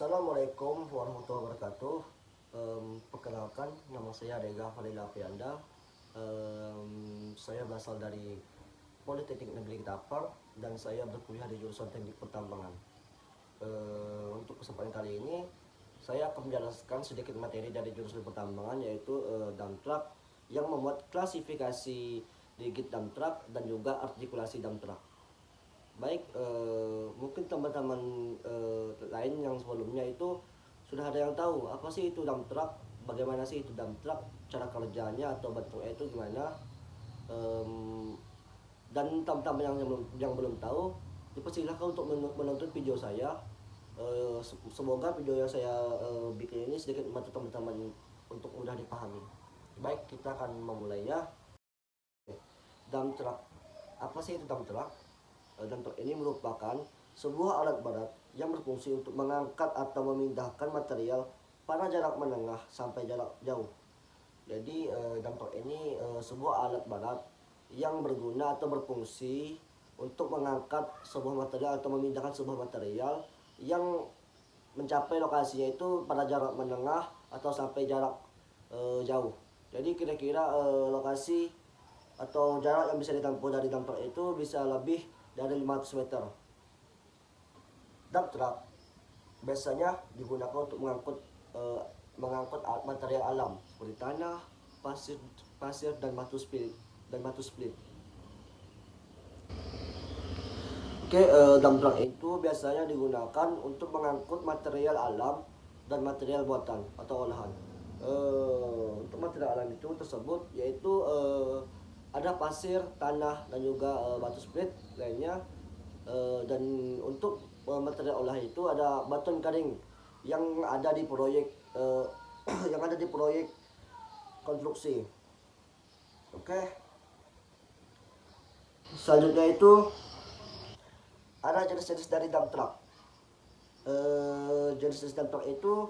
Assalamualaikum warahmatullahi wabarakatuh. Perkenalkan, nama saya Dega Falila Aprianda. Saya berasal dari Politeknik Negeri Ketapang dan saya berkuliah di jurusan Teknik Pertambangan. Untuk kesempatan kali ini, saya akan menjelaskan sedikit materi dari jurusan pertambangan, yaitu dump truck, yang memuat klasifikasi digit dump truck dan juga artikulasi dump truck. Baik, mungkin teman-teman lain yang sebelumnya itu sudah ada yang tahu apa sih itu dump truck, bagaimana sih itu dump truck, cara kerjanya atau bentuknya itu gimana. Dan teman-teman yang belum tahu, dipersilahkan untuk menonton video saya. Semoga video yang saya bikin ini sedikit membantu teman-teman untuk mudah dipahami. Baik, kita akan memulainya. Dump truck, apa sih itu dump truck? Dump truck ini merupakan sebuah alat berat yang berfungsi untuk mengangkat atau memindahkan material pada jarak menengah sampai jarak jauh. Jadi dump truck ini sebuah alat berat yang berguna atau berfungsi untuk mengangkat sebuah material atau memindahkan sebuah material yang mencapai lokasinya itu pada jarak menengah atau sampai jarak jauh. Jadi kira-kira lokasi atau jarak yang bisa ditempuh dari dump truck itu bisa lebih dari 500 meter. Dump truck biasanya digunakan untuk mengangkut material alam seperti tanah, pasir dan batu split. Oke, dump truck itu biasanya digunakan untuk mengangkut material alam dan material buatan atau olahan. Untuk material alam itu tersebut yaitu ada pasir, tanah, dan juga batu split lainnya. Dan untuk material olahan itu ada batuan kering yang ada di proyek yang ada di proyek konstruksi. Oke. Selanjutnya itu ada jenis-jenis dari dump truck. Jenis-jenis dump truck itu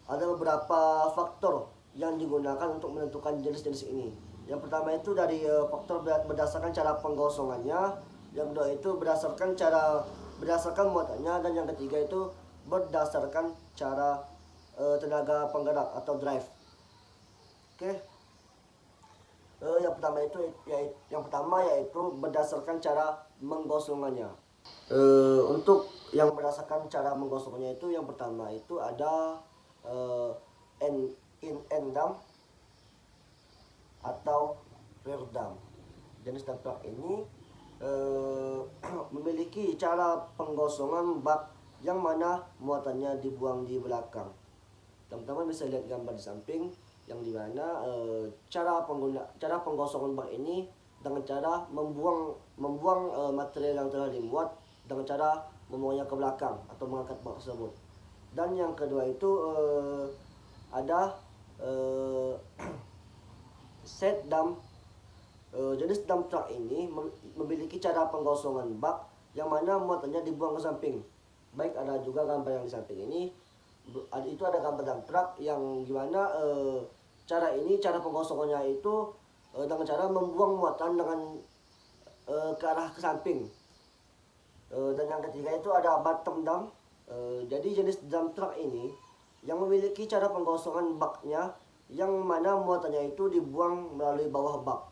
ada beberapa faktor yang digunakan untuk menentukan jenis-jenis ini. Yang pertama itu dari faktor berdasarkan cara penggosongannya, yang kedua itu berdasarkan muatannya, dan yang ketiga itu berdasarkan cara tenaga penggerak atau drive. Oke. Yang pertama yaitu berdasarkan cara menggosongannya. Untuk yang berdasarkan cara menggosongnya itu, yang pertama itu ada end dump atau rear dump. Jenis dump truck ini memiliki cara penggosongan bak yang mana muatannya dibuang di belakang. Teman-teman bisa lihat gambar di samping yang dimana cara penggosongan bak ini dengan cara membuang material yang telah dimuat dengan cara membuangnya ke belakang atau mengangkat bak tersebut. Dan yang kedua itu ada set dump. Jenis dump truck ini memiliki cara penggosongan bak yang mana muatannya dibuang ke samping. Baik, ada juga gambar yang di samping ini. Itu ada gambar dump truck yang gimana cara penggosongannya itu dengan cara membuang muatan dengan ke arah ke samping. Dan yang ketiga itu ada bottom dump. Jadi jenis dump truck ini yang memiliki cara penggosongan baknya yang mana muatannya itu dibuang melalui bawah bak.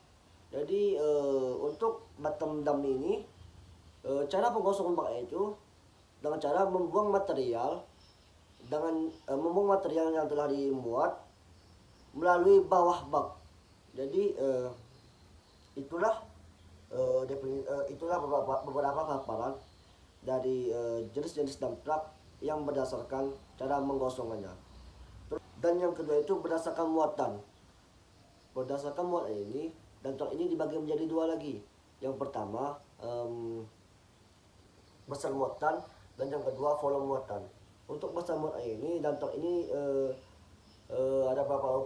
Jadi untuk bottom dump ini cara penggosongan baknya itu dengan cara membuang material yang telah dimuat melalui bawah bak. Jadi itulah beberapa paparan dari jenis-jenis dump truck yang berdasarkan cara menggosongannya. Dan yang kedua itu berdasarkan muatan. Berdasarkan muatan ini, dump truck ini dibagi menjadi dua lagi. Yang pertama besar muatan, dan yang kedua volume muatan. Untuk besar muatan ini, dump truck ini ada beberapa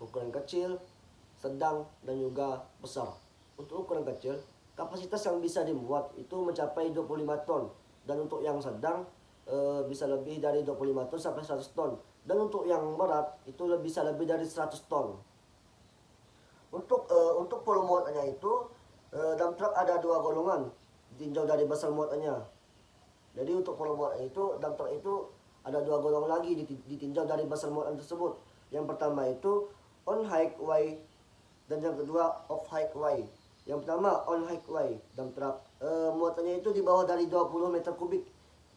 ukuran kecil, sedang, dan juga besar. Untuk ukuran kecil, kapasitas yang bisa dimuat itu mencapai 25 ton, dan untuk yang sedang bisa lebih dari 25 ton sampai 100 ton, dan untuk yang berat itu bisa lebih dari 100 ton. Untuk volume muatannya itu dump truck ada dua golongan tinjau dari besar muatannya. Jadi untuk volume muatan itu dump truck itu ada dua golongan lagi ditinjau dari besar muatan tersebut. Yang pertama itu on high Y dan yang kedua off high Y. Yang pertama on high Y dump truck, muatannya itu di bawah dari 20 meter kubik.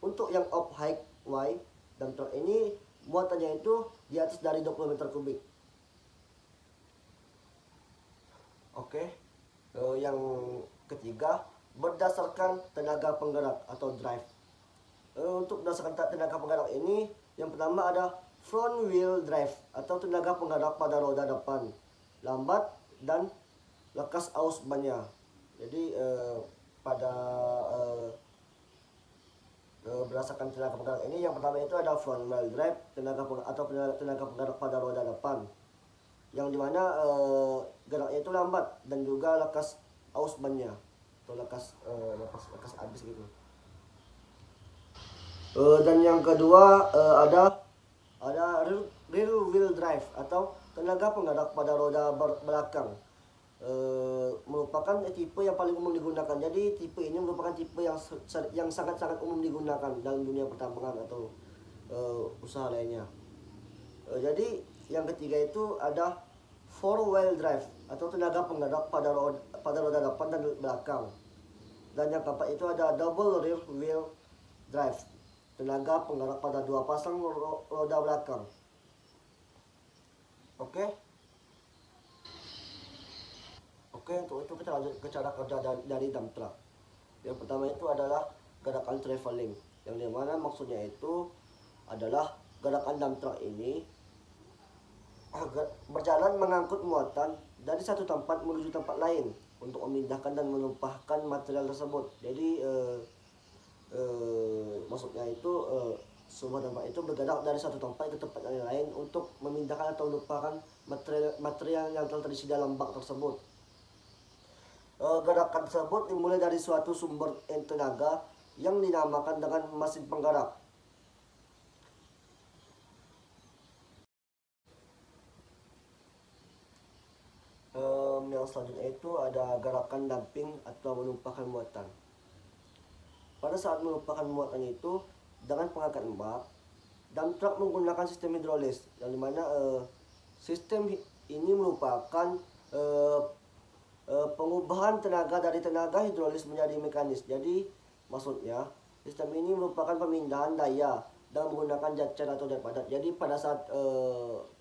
Untuk yang off high Y dump truck ini muatannya itu di atas dari 20 meter kubik. Oke. Yang ketiga, berdasarkan tenaga penggerak atau drive. Untuk berdasarkan tenaga penggerak ini, yang pertama ada front wheel drive atau tenaga penggerak pada roda depan, lambat dan lekas aus bannya. Jadi pada berdasarkan tenaga penggerak ini, yang pertama itu ada front wheel drive, tenaga penggerak pada roda depan, yang dimana geraknya itu lambat dan juga lekas aus bannya atau lekas habis gitu. Dan yang kedua ada rear wheel drive atau tenaga penggerak pada roda belakang. Merupakan tipe yang paling umum digunakan. Jadi tipe ini merupakan tipe yang sangat-sangat umum digunakan dalam dunia pertambangan atau usaha lainnya. Jadi yang ketiga itu ada four wheel drive atau tenaga penggerak pada roda depan dan belakang. Dan yang keempat itu ada double rear wheel drive, tenaga penggerak pada dua pasang roda belakang. Oke, untuk itu kita lanjut ke cara kerja dari dump truck. Yang pertama itu adalah gerakan traveling, yang dimana maksudnya itu adalah gerakan dump truck ini berjalan mengangkut muatan dari satu tempat menuju tempat lain untuk memindahkan dan menumpahkan material tersebut. Jadi maksudnya itu semua tempat itu bergerak dari satu tempat ke tempat yang lain untuk memindahkan atau menumpahkan material yang telah terisi dalam bak tersebut. Gerakan tersebut dimulai dari suatu sumber tenaga yang dinamakan dengan mesin penggerak. Yang selanjutnya itu ada gerakan dumping atau menumpahkan muatan. Pada saat menumpahkan muatan itu dengan pengangkatan bak, dump truck menggunakan sistem hidrolis, yang dimana sistem ini merupakan pengubahan tenaga dari tenaga hidrolis menjadi mekanis. Jadi maksudnya sistem ini merupakan pemindahan daya dengan menggunakan jet cair atau jet padat. Jadi pada saat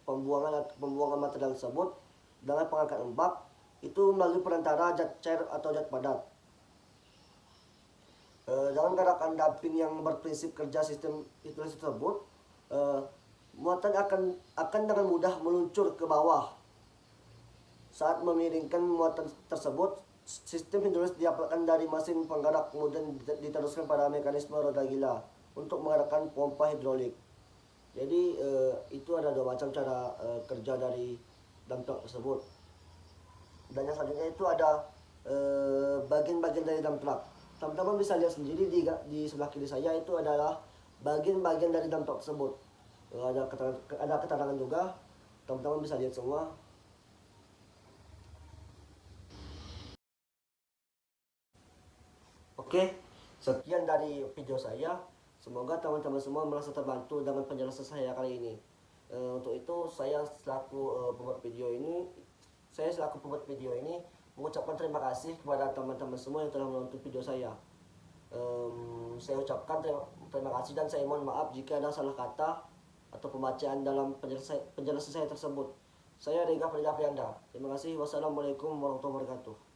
pembuangan material tersebut dengan pengangkatan bak itu melalui perantara jet cair atau jet padat. Dalam gerakan dumping yang berprinsip kerja sistem hidrolis tersebut, muatan akan dengan mudah meluncur ke bawah. Saat memiringkan muatan tersebut, sistem hidrolis diaplikasikan dari mesin penggerak kemudian diteruskan pada mekanisme roda gila untuk menggerakkan pompa hidrolik. Jadi itu ada dua macam cara kerja dari dump truck tersebut. Dan yang selanjutnya itu ada bagian-bagian dari dump truck. Teman-teman bisa lihat sendiri di sebelah kiri saya itu adalah bagian-bagian dari dump truck tersebut. Ada keterangan juga, teman-teman bisa lihat semua. Oke, sekian dari video saya. Semoga teman-teman semua merasa terbantu dengan penjelasan saya kali ini. Untuk itu saya selaku pembuat video ini mengucapkan terima kasih kepada teman-teman semua yang telah menonton video saya. Saya ucapkan terima kasih dan saya mohon maaf jika ada salah kata atau pembacaan dalam penjelasan saya tersebut. Saya Rega Frianda. Terima kasih. Wassalamualaikum warahmatullahi wabarakatuh.